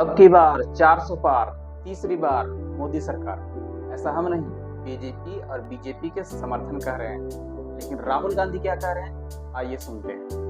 अब की बार 400 पार, तीसरी बार मोदी सरकार। ऐसा हम नहीं, बीजेपी और बीजेपी के समर्थन कर रहे हैं। लेकिन राहुल गांधी क्या कह रहे हैं, आइए सुनते हैं।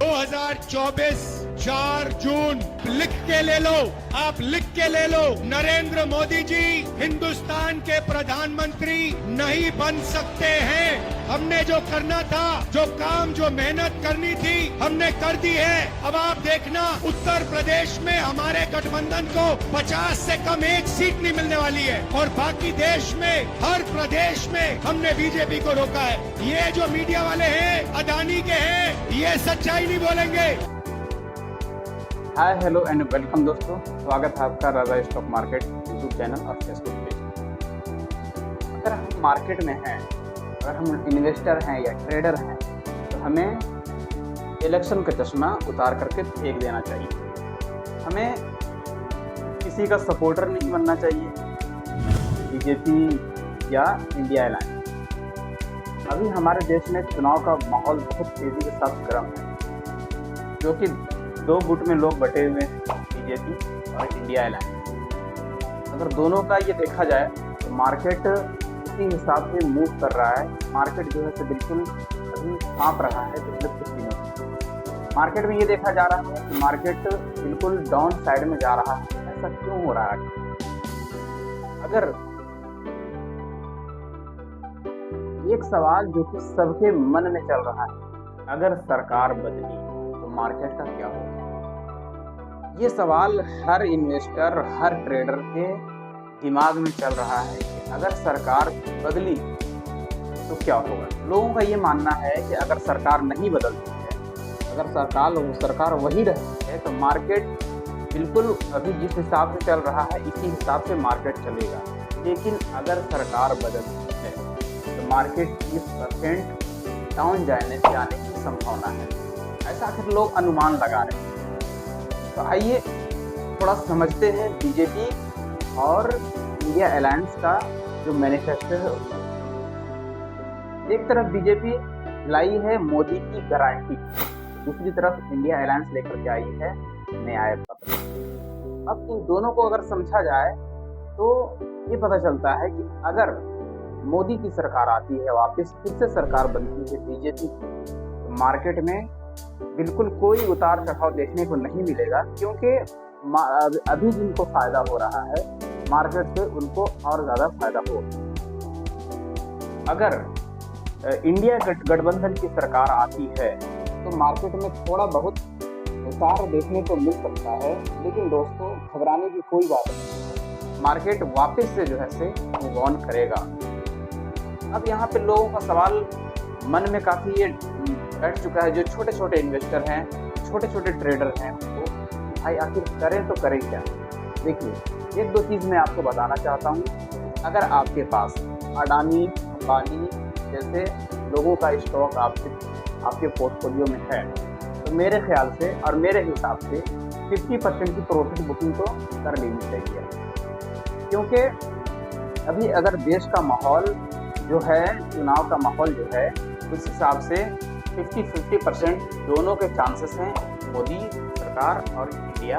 2024 4 जून लिख के ले लो, आप लिख के ले लो, नरेंद्र मोदी जी हिंदुस्तान के प्रधानमंत्री नहीं बन सकते हैं। हमने जो करना था, जो काम, जो मेहनत करनी थी, हमने कर दी है। अब आप देखना, उत्तर प्रदेश में हमारे गठबंधन को 50 से कम एक सीट नहीं मिलने वाली है और बाकी देश में हर प्रदेश में हमने बीजेपी को रोका है। ये जो मीडिया वाले हैं, अदानी के हैं, ये सच्चाई नहीं बोलेंगे। हाय, हेलो एंड वेलकम दोस्तों, स्वागत है आपका राजा स्टॉक मार्केट यूट्यूब चैनल और फेसबुक पेज। अगर हम मार्केट में हैं, अगर हम इन्वेस्टर हैं या ट्रेडर हैं, तो हमें इलेक्शन का चश्मा उतार करके फेंक देना चाहिए। हमें किसी का सपोर्टर नहीं बनना चाहिए, बीजेपी या इंडिया अलायंस। अभी हमारे देश में चुनाव का माहौल बहुत तेजी के साथ गर्म है, जो कि दो गुट में लोग बटे हुए हैं, बीजेपी और इंडिया अलायंस। अगर दोनों का ये देखा जाए तो मार्केट इसी हिसाब से मूव कर रहा है। मार्केट जो है तो बिल्कुल अभी कांप रहा है पिछले कुछ दिनों से। मार्केट में ये देखा जा रहा है कि मार्केट बिल्कुल डाउन साइड में जा रहा है। ऐसा क्यों हो रहा है? अगर एक सवाल जो कि सबके मन में चल रहा है, अगर सरकार बदली तो मार्केट का क्या होगा? ये सवाल हर इन्वेस्टर, हर ट्रेडर के दिमाग में चल रहा है कि अगर सरकार बदली तो क्या होगा। लोगों का ये मानना है कि अगर सरकार नहीं बदलती है, अगर सरकार वही रहती है, तो मार्केट बिल्कुल अभी जिस हिसाब से चल रहा है इसी हिसाब से मार्केट चलेगा। लेकिन अगर सरकार बदलती है तो मार्केट 30% डाउन जाने की संभावना है। ऐसा फिर लोग अनुमान लगा रहे हैं। तो आइए थोड़ा समझते हैं बीजेपी और इंडिया अलायंस का जो मैनिफेस्टो है। एक तरफ बीजेपी लाई है मोदी की गारंटी, दूसरी तरफ इंडिया अलायंस लेकर के आई है न्याय पत्र। अब इन दोनों को अगर समझा जाए तो ये पता चलता है कि अगर मोदी की सरकार आती है, वापस फिर से सरकार बनती है बीजेपी की, तो मार्केट में बिल्कुल कोई उतार चढ़ाव देखने को नहीं मिलेगा। क्योंकि अभी जिनको फायदा हो रहा है मार्केट से, उनको और ज्यादा फायदा होगा। अगर इंडिया गठबंधन की सरकार आती है तो मार्केट में थोड़ा बहुत उतार देखने को मिल सकता है। लेकिन दोस्तों, घबराने की कोई बात नहीं, मार्केट वापस से जो है से मूव ऑन करेगा। अब यहाँ पे लोगों का सवाल मन में काफी ये बैठ चुका है, जो छोटे छोटे इन्वेस्टर हैं, छोटे छोटे ट्रेडर हैं, तो भाई आखिर करें तो करें क्या? देखिए, एक दो चीज़ मैं आपको बताना चाहता हूँ। अगर आपके पास अडानी, अंबानी जैसे लोगों का स्टॉक आपके पोर्टफोलियो में है, तो मेरे ख्याल से और मेरे हिसाब से 50% की प्रॉफिट बुकिंग तो कर लेनी चाहिए। क्योंकि अभी अगर देश का माहौल जो है, चुनाव का माहौल जो है, उस हिसाब से 50-50% दोनों के चांसेस हैं, मोदी सरकार और इंडिया।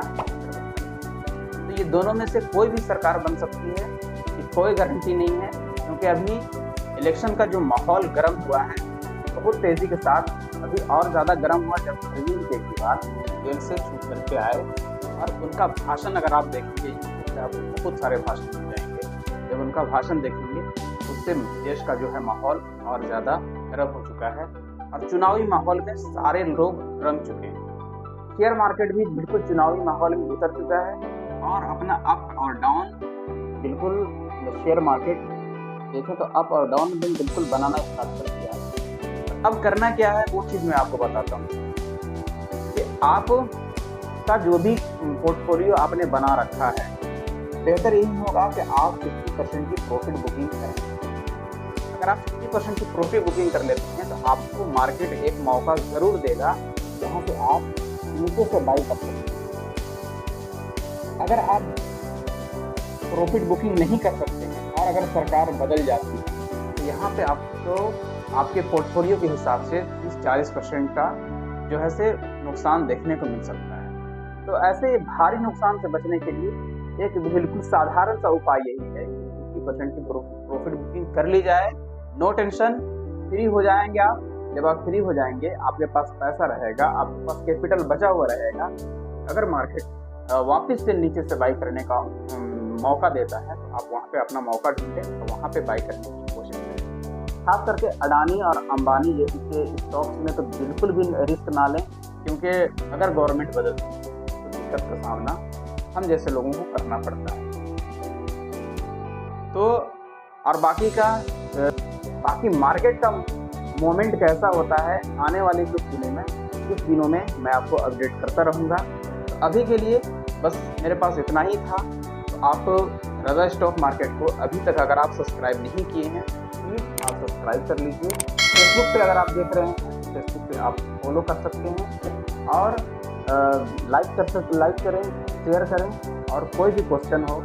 तो ये दोनों में से कोई भी सरकार बन सकती है, कि कोई गारंटी नहीं है। क्योंकि अभी इलेक्शन का जो माहौल गर्म हुआ है बहुत तेजी के साथ, अभी और ज़्यादा गर्म हुआ जब अरविंद केजरीवाल जेल से छूट करके आए और उनका भाषण अगर आप देखेंगे, आपको बहुत सारे भाषण मिल जाएंगे। जब उनका भाषण देखेंगे उससे देश का जो है माहौल और ज़्यादा गर्म हो चुका है और चुनावी माहौल में सारे लोग रम चुके हैं। शेयर मार्केट भी बिल्कुल चुनावी माहौल में उतर चुका है और अपना अप और डाउन बिल्कुल, शेयर मार्केट देखें तो अप और डाउन बिल्कुल बनाना स्टार्ट कर दिया है। अब करना क्या है वो चीज़ मैं आपको बताता हूँ कि आप का जो भी पोर्टफोलियो आपने बना रखा है, बेहतर यही होगा कि आप 50% की प्रॉफिट बुकिंग करें। अगर आप 50% की प्रॉफिट बुकिंग कर लेते हैं तो आपको मार्केट एक मौका ज़रूर देगा जहाँ पे आप नीचे से बाई कर सकते हैं। अगर आप प्रॉफिट बुकिंग नहीं कर सकते हैं और अगर सरकार बदल जाती है तो यहाँ पे आपको आपके पोर्टफोलियो के हिसाब से 30-40% का जो है से नुकसान देखने को मिल सकता है। तो ऐसे भारी नुकसान से बचने के लिए एक बिल्कुल साधारण सा उपाय यही है कि 50% की प्रॉफिट बुकिंग कर ली जाए। नो टेंशन, फ्री हो जाएंगे आप। जब आप फ्री हो जाएंगे, आपके पास पैसा रहेगा, आपके पास कैपिटल बचा हुआ रहेगा। अगर मार्केट वापस से नीचे से बाई करने का मौका देता है तो आप वहाँ पे अपना मौका ढूंढें और वहाँ पे बाई करने की कोशिश करें। खास करके अडानी और अंबानी जैसे स्टॉक्स में तो बिल्कुल भी रिस्क ना लें, क्योंकि अगर गवर्नमेंट बदलती है तो दिक्कत का सामना हम जैसे लोगों को करना पड़ता है। तो और बाकी मार्केट का मोमेंट कैसा होता है आने वाले कुछ दिनों में मैं आपको अपडेट करता रहूँगा। तो अभी के लिए बस मेरे पास इतना ही था। तो आप रजा स्टॉक मार्केट को अभी तक अगर आप सब्सक्राइब नहीं किए हैं प्लीज़ आप सब्सक्राइब कर लीजिए। फेसबुक पे अगर आप देख रहे हैं फेसबुक पे आप फॉलो कर सकते हैं और लाइक करें, शेयर करें और कोई भी क्वेश्चन हो,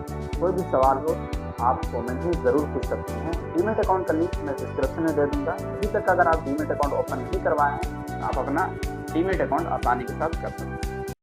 कोई भी सवाल हो आप कमेंट में ज़रूर पूछ सकते हैं। डीमैट अकाउंट का लिंक मैं डिस्क्रिप्शन में दे दूँगा। अभी तक अगर आप डीमैट अकाउंट ओपन नहीं करवाएं हैं तो आप अपना डीमैट अकाउंट आसानी के साथ कर सकते हैं।